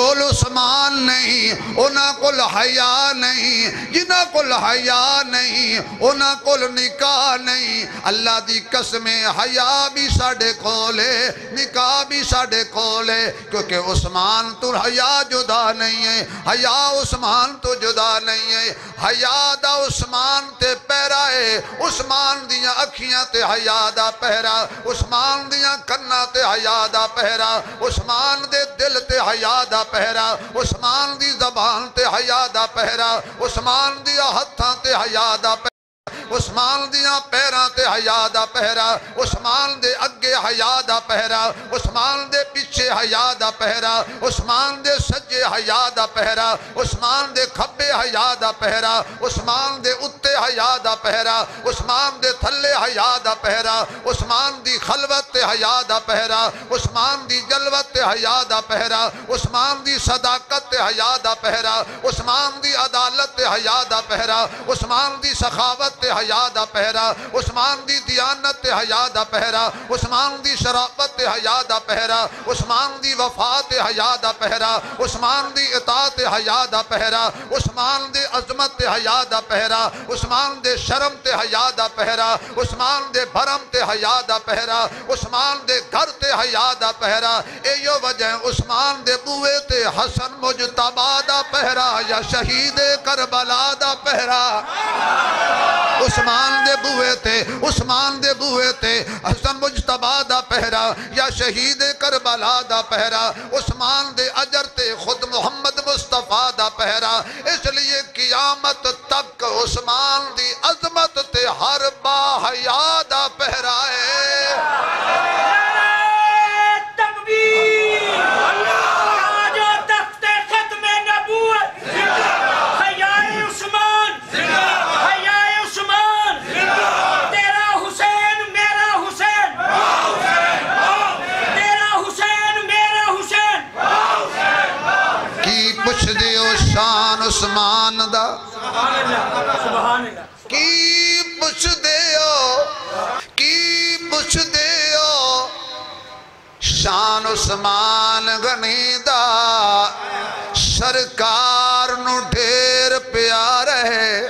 کول عثمان نہیں انہاں کول حیا نہیں، جنہاں کول حیا نہیں انہاں کول نکاح نہیں۔ اللہ دی قسمیں حیا بھی ساڑے کولے، نکاح بھی ساڑے کولے، کیونکہ عثمان تو حیا جدا نہیں ہے، حیا عثمان تو جدا نہیں ہے۔ حیا دا عثمان تے پہرا ہے، عثمان دیاں اکھیاں تے حیا دا پہرا، عثمان دیاں کناں تے حیا دا پہرا، عثمان دے دل تے حیا دا پہرا، عثمان دی زبان تے حیا دا پہرا، عثمان دیا ہتھاں تے حیا دا پہرا، عثمان دیاں پیراں تے حیا دا پہرا، عثمان دے اگے حیا دا پہرا، عثمان دے پیچھے حیا دا پہرا، عثمان دے سجے حیا دا پہرا، عثمان دے کھبے حیا دا پہرا، عثمان دے اتے حیا دا پہرا، عثمان دے تھلے حیا دا پہرا، عثمان دی خلوت تے حیا دا پہرا، عثمان دی جلوت تے حیا دا پہرا، عثمان دی صداقت تے حیا دا پہرا، عثمان دی عدالت تے حیا دا پہرا، عثمان دی سخاوت تے حیا دا پہرا، عثمان دی دیانت تے حیا دا پہرا، عثمان دی شرافت تے حیا دا پہرا، عثمان دی وفا تے حیا دا پہرا، عثمان دی اطاعت تے حیا دا پہرا، عثمان دے عظمت تے حیا دا پہرا، عثمان دے شرم تے حیا دا پہرا، عثمان دے بھرم تے حیا دا پہرا، عثمان دے گھر تے حیا دا پہرا۔ اے یو وجہ عثمان دے بوئے تے حسن مجتبہ دا پہرا یا شہید کربلا دا پہرا۔ عثمان دے بوئے تے، عثمان دے بوئے تے حسن مجتبہ دا پہرا یا شہید کربلا دا پہرا، عثمان دے اجر تے خود محمد مصطفیٰ دا پہرا۔ اس لیے قیامت تک عثمان دی عظمت تے ہر با حیا دا پہرا ہے۔ تکبیر تاج و تخت ختم نبوت، حیائے عثمان، حیائے عثمان، تیرا حسین میرا حسین، تیرا حسین میرا حسین۔ کی پوچھ دیو شان عثمان دا، سبحان اللہ، کی پوچھ دیو، کی پوچھ دیو شان عثمان غنی دا، سرکار نو ڈھیر پیار ہے۔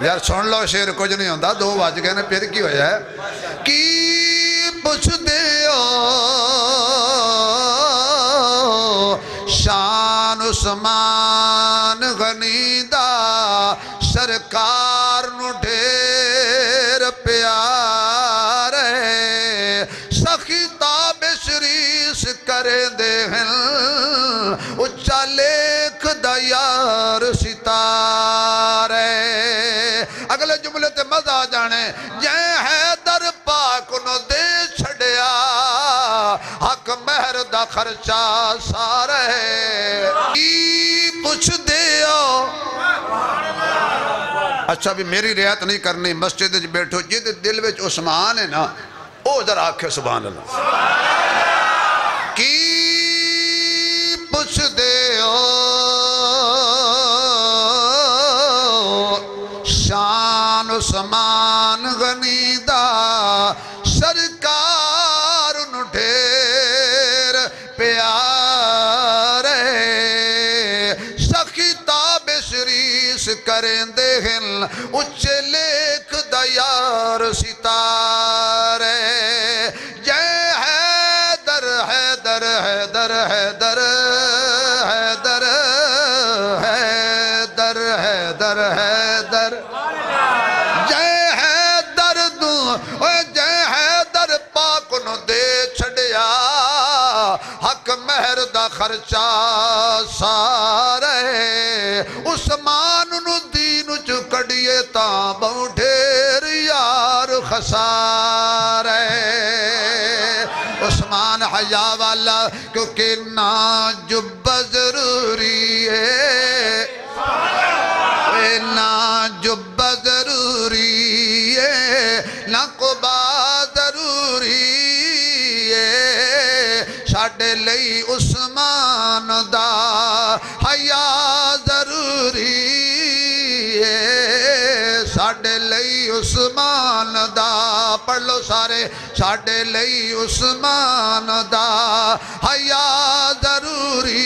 یار سن لو شیر کچھ نہیں ہوندہ، دو بج گئے نے پھر کی ہویا ہے۔ کی پوچھ دیو شان عثمان غنی دا، سرکار نو ڈھیر پیار ہے۔ سخی تاب شریس کرے دے ہیں اچھا لیکھ دا یار ستارے۔ اگلے جملے تے مزہ جانے، جے حیدر پاک نو دے چھڑیا، حق مہر دا خرچہ سارے۔ کی پوچھ دیو، اچھا بھی میری رعایت نہیں کرنی، مسجد وچ بیٹھو، جدے دل وچ عثمان ہے نا او ذرا آکھے سبحان اللہ۔ کی پوچھ دیو شان عثمان غنی دا، سرکار نو ڈھیر پیار ہے۔ سخی تاب شریس کریں دے ہیں اچھے لیکھ دا یار ستارے۔ جے حیدر حیدر حیدر حیدر حیدر حیدر حیدر حیدر، جے حیدر دوں، جے حیدر پاک نو دے چھڑیا، حق مہر دا خرچہ سارے۔ عثمان نو دین چ کڑیے تاں بہوں ڈھیر یار خسارے۔ عثمان حیا والا کیونکہ نا جب ضروری ہے، نا جب ضروری ہے، نا قبا ضروری ہے، ساڑھے لئی عثمان دا حیا ضروری ہے، ساڑھے لئی عثمان دا، پڑھ لو سارے، ساڑھے لئی عثمان دا حیا ضروری